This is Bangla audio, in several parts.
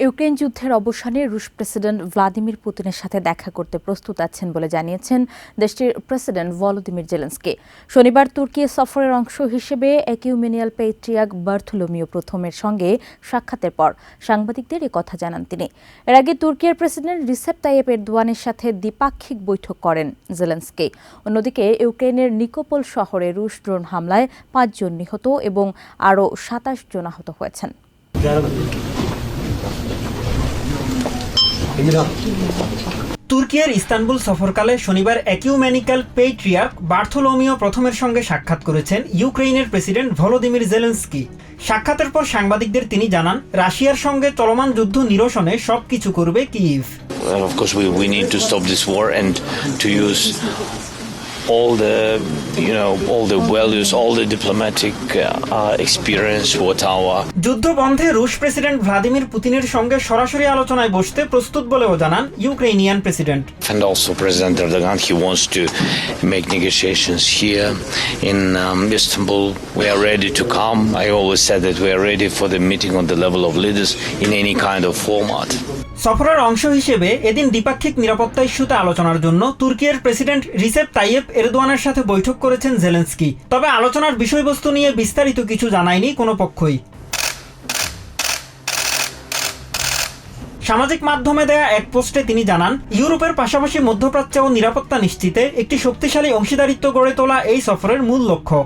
ইউক্রেন যুদ্ধের অবসানে রুশ প্রেসিডেন্ট ভ্লাদিমির পুতিনের সাথে দেখা করতে প্রস্তুত আছেন বলে জানিয়েছেন দেশটির প্রেসিডেন্ট ভলোদিমির জেলেনস্কি। শনিবার তুর্কি সফরের অংশ হিসেবে একিউমেনিয়াল পেট্রিয়ার্ক বার্থোলোমিও প্রথমের সঙ্গে সাক্ষাতের পর সাংবাদিকদের কথা জানান তিনি। এর আগে তুর্কির প্রেসিডেন্ট রিসেপ তাইয়েপ এরদোয়ানের সাথে দ্বিপাক্ষিক বৈঠক করেন জেলেনস্কি। অন্যদিকে ইউক্রেনের নিকোপল শহরে রুশ ড্রোন হামলায় ৫ জন নিহত এবং আরও ২৭ জন আহত হয়েছেন। তুর্কির ইস্তানবুল সফরকালে শনিবার একিউমেনিক্যাল পেট্রিয়ার্ক বার্থোলোমিও প্রথমের সঙ্গে সাক্ষাৎ করেছেন ইউক্রেনের প্রেসিডেন্ট ভলোদিমির জেলেনস্কি। সাক্ষাতের পর সাংবাদিকদের তিনি জানান, রাশিয়ার সঙ্গে চলমান যুদ্ধ নিরসনে সবকিছু করবে Kyiv. Of course, we need to stop this war and to use all the values, all the diplomatic experience what our যুদ্ধ বন্ধে রুশ প্রেসিডেন্ট ভ্লাদিমির পুতিনের সঙ্গে সরাসরি আলোচনায় বসতে প্রস্তুত বলেও জানান Ukrainian president. and also President Erdogan, he wants to make negotiations here in Istanbul. We are ready to come. I always said that we are ready for the meeting on the level of leaders in any kind of format. সফরের অংশ হিসেবে এদিন দ্বিপাক্ষিক নিরাপত্তা ইস্যুতে আলোচনার জন্য তুর্কির প্রেসিডেন্ট রিসেপ তাইয়েপ এরদোয়ানের সাথে বৈঠক করেছেন জেলেনস্কি। তবে আলোচনার বিষয়বস্তু নিয়ে বিস্তারিত কিছু জানায়নি কোনো পক্ষই। সামাজিক মাধ্যমে দেয়া এক পোস্টে তিনি জানান, ইউরোপের পাশাপাশি মধ্যপ্রাচ্যে ও নিরাপত্তা নিশ্চিতে একটি শক্তিশালী অংশীদারিত্ব গড়ে তোলা এই সফরের মূল লক্ষ্য।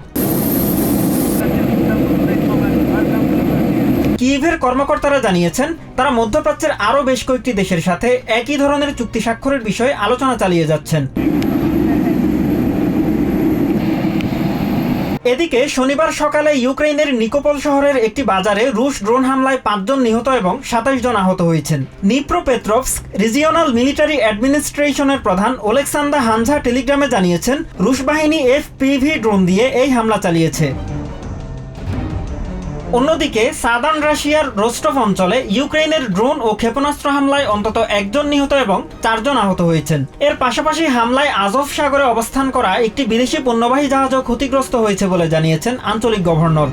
কিয়েভের কর্মকর্তারা জানিয়েছেন, তারা মধ্যপ্রাচ্যের আরও বেশ কয়েকটি দেশের সাথে একই ধরনের চুক্তি স্বাক্ষরের বিষয়ে আলোচনা চালিয়ে যাচ্ছেন। এদিকে শনিবার সকালে ইউক্রেনের নিকোপল শহরের একটি বাজারে রুশ ড্রোন হামলায় ৫ জন নিহত এবং ২৭ জন আহত হয়েছেন। নিপ্রোপেট্রভস্ক রিজিওনাল মিলিটারি অ্যাডমিনিস্ট্রেশনের প্রধান ওলেক্সান্দার হানঝা টেলিগ্রামে জানিয়েছেন, রুশ বাহিনী এফপিভি ড্রোন দিয়ে এই হামলা চালিয়েছে। অন্যদিকে সাদার্ন রাশিয়ার রোস্টভ অঞ্চলে ইউক্রেনের ড্রোন ও ক্ষেপণাস্ত্র হামলায় অন্তত ১ জন নিহত এবং ৪ জন আহত হয়েছেন। এর পাশাপাশি হামলায় আজভ সাগরে অবস্থান করা একটি বিদেশি পণ্যবাহী জাহাজও ক্ষতিগ্রস্ত হয়েছে বলে জানিয়েছেন আঞ্চলিক গভর্নর।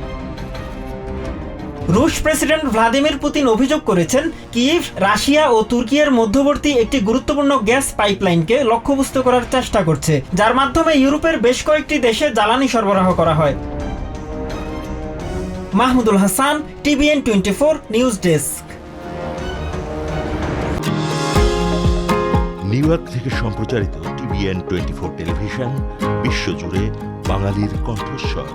রুশ প্রেসিডেন্ট ভ্লাদিমির পুতিন অভিযোগ করেছেন, কিয়েভ রাশিয়া ও তুর্কির মধ্যবর্তী একটি গুরুত্বপূর্ণ গ্যাস পাইপলাইনকে লক্ষ্যবস্তু করার চেষ্টা করছে, যার মাধ্যমে ইউরোপের বেশ কয়েকটি দেশে জ্বালানি সরবরাহ করা হয়। Mahmudul Hasan, TVN 24 news desk. New York থেকে সম্প্রচারিত TVN 24 টেলিভিশন বিশ্বজুড়ে বাঙালির কণ্ঠস্বর।